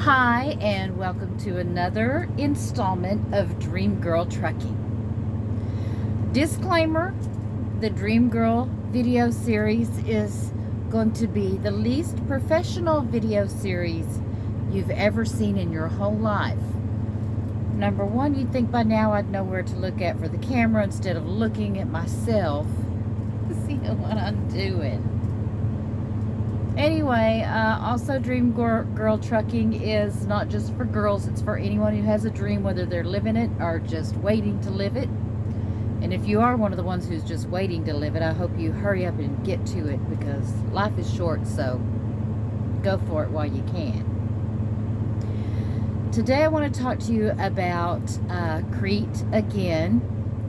Hi, and welcome to another installment of Dream Girl Trucking. Disclaimer, the Dream Girl video series is going to be the least professional video series you've ever seen in your whole life. Number one, you'd think by now I'd know where to look at for the camera instead of looking at myself to see what I'm doing. Anyway, also Dream Girl Trucking is not just for girls, it's for anyone who has a dream, whether they're living it or just waiting to live it. And if you are one of the ones who's just waiting to live it, I hope you hurry up and get to it, because life is short, so go for it while you can. Today I want to talk to you about Crete again.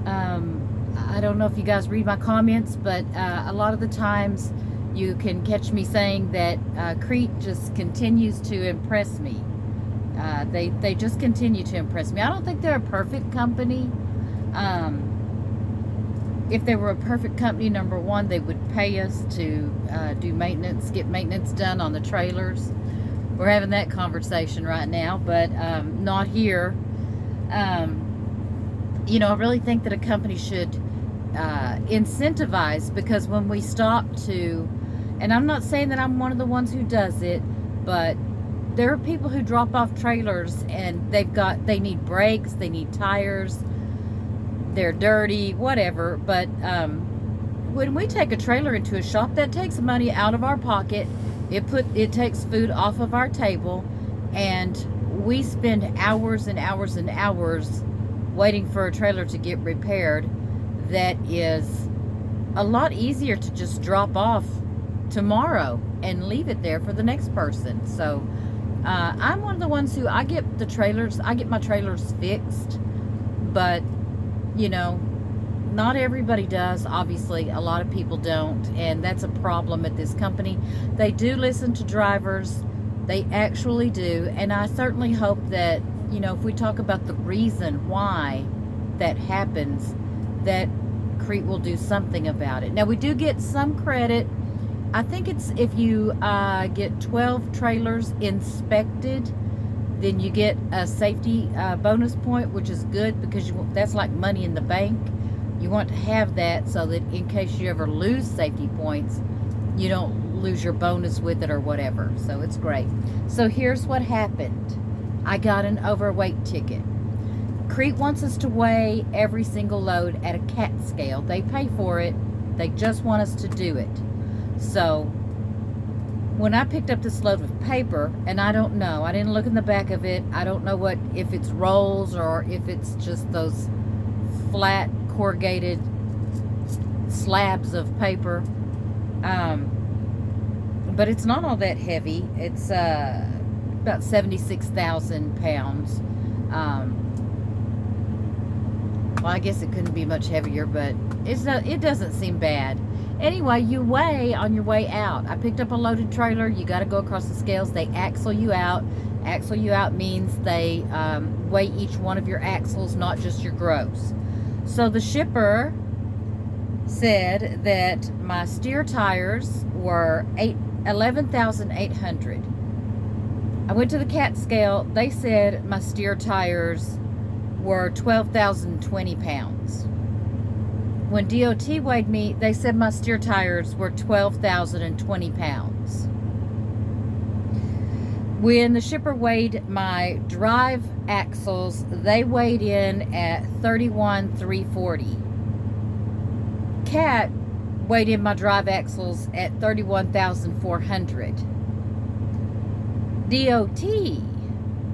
I don't know if you guys read my comments, but a lot of the times you can catch me saying that Crete just continues to impress me. They just continue to impress me. I don't think they're a perfect company. If they were a perfect company, number one, they would pay us to do maintenance, get maintenance done on the trailers. We're having that conversation right now, but not here. I really think that a company should incentivize, because when we stop to, and I'm not saying that I'm one of the ones who does it, but there are people who drop off trailers and they need brakes, they need tires, they're dirty, whatever. But when we take a trailer into a shop, that takes money out of our pocket. It takes food off of our table, and we spend hours and hours and hours waiting for a trailer to get repaired. That is a lot easier to just drop off tomorrow and leave it there for the next person. So I'm one of the ones who I get my trailers fixed, but not everybody does. Obviously a lot of people don't, and that's a problem at this company. They do listen to drivers, they actually do, and I certainly hope that if we talk about the reason why that happens, that Crete will do something about it. Now, we do get some credit. I think it's if you get 12 trailers inspected, then you get a safety bonus point, which is good, because that's like money in the bank. You want to have that so that in case you ever lose safety points, you don't lose your bonus with it or whatever. So it's great. So here's what happened. I got an overweight ticket. Crete wants us to weigh every single load at a CAT scale. They pay for it. They just want us to do it. So when I picked up this load of paper, and I don't know, I didn't look in the back of it. I don't know if it's rolls or if it's just those flat corrugated slabs of paper. But it's not all that heavy. It's about 76,000 pounds. Well, I guess it couldn't be much heavier, but it doesn't seem bad. Anyway, you weigh on your way out. I picked up a loaded trailer. You got to go across the scales. They axle you out. Axle you out means they weigh each one of your axles, not just your gross. So the shipper said that my steer tires were 11,800. I went to the CAT scale. They said my steer tires were 12,020 pounds. When DOT weighed me, they said my steer tires were 12,020 pounds. When the shipper weighed my drive axles, they weighed in at 31,340. CAT weighed in my drive axles at 31,400. DOT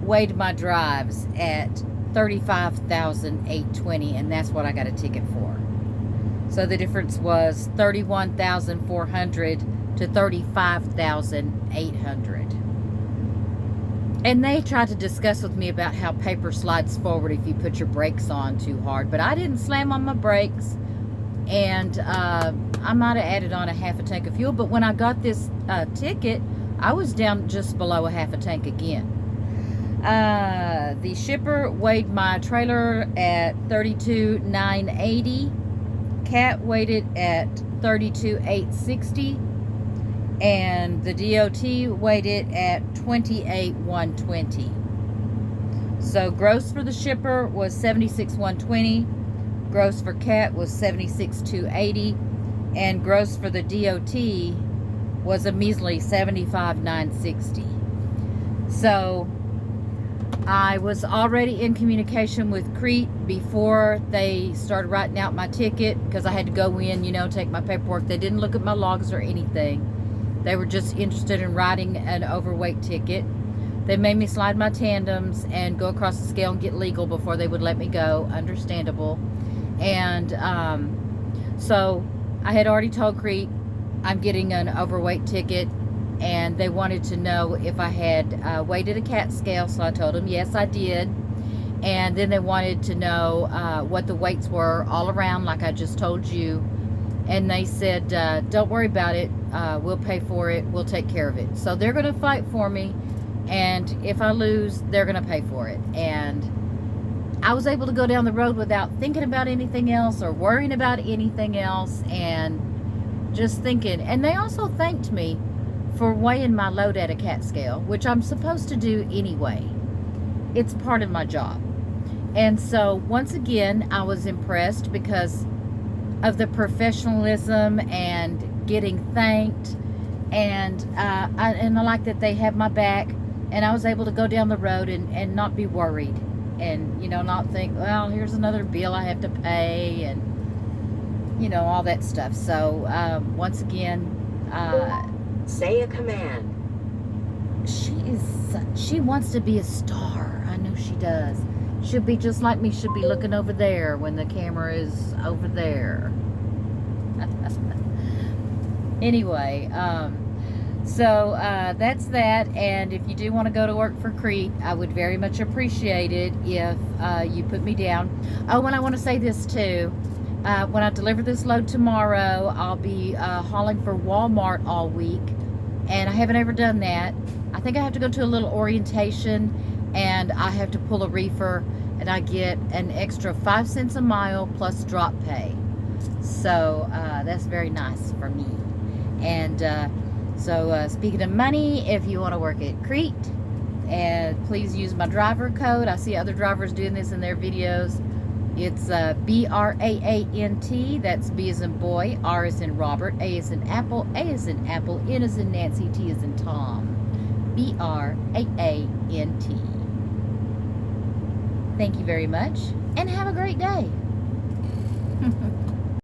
weighed my drives at 35,820, and that's what I got a ticket for. So the difference was 31,400 to 35,800. And they tried to discuss with me about how paper slides forward if you put your brakes on too hard, but I didn't slam on my brakes, and I might have added on a half a tank of fuel. But when I got this ticket, I was down just below a half a tank again. The shipper weighed my trailer at 32,980. CAT weighed it at 32,860. and the DOT weighed it at 28,120. So gross for the shipper was 76,120, gross for Cat was 76,280, and gross for the DOT was a measly 75,960. So I was already in communication with Crete before they started writing out my ticket, because I had to go in, take my paperwork. They didn't look at my logs or anything. They were just interested in writing an overweight ticket. They made me slide my tandems and go across the scale and get legal before they would let me go. Understandable. And so I had already told Crete I'm getting an overweight ticket, and they wanted to know if I had weighted a cat scale. So I told them yes, I did. And then they wanted to know what the weights were all around, like I just told you. And they said, don't worry about it. We'll pay for it. We'll take care of it. So they're going to fight for me. And if I lose, they're going to pay for it. And I was able to go down the road without thinking about anything else or worrying about anything else, and just thinking. And they also thanked me for weighing my load at a cat scale, which I'm supposed to do anyway. It's part of my job. And so once again, I was impressed because of the professionalism and getting thanked. And I like that they have my back, and I was able to go down the road and not be worried, and not think, well, here's another bill I have to pay, and all that stuff. So once again, say a command. She wants to be a star. I know she does. She'll be just like me. She'll be looking over there when the camera is over there. Anyway, so that's that. And if you do want to go to work for Crete, I would very much appreciate it if you put me down. Oh, and I want to say this too. When I deliver this load tomorrow, I'll be hauling for Walmart all week, and I haven't ever done that. I think I have to go to a little orientation, and I have to pull a reefer, and I get an extra 5 cents a mile plus drop pay. So that's very nice for me. And so speaking of money, if you want to work at Crete, and please use my driver code. I see other drivers doing this in their videos. It's BRAANT. That's B as in boy, R as in Robert, A as in apple, A as in apple, N as in Nancy, T as in Tom. BRAANT. Thank you very much, and have a great day.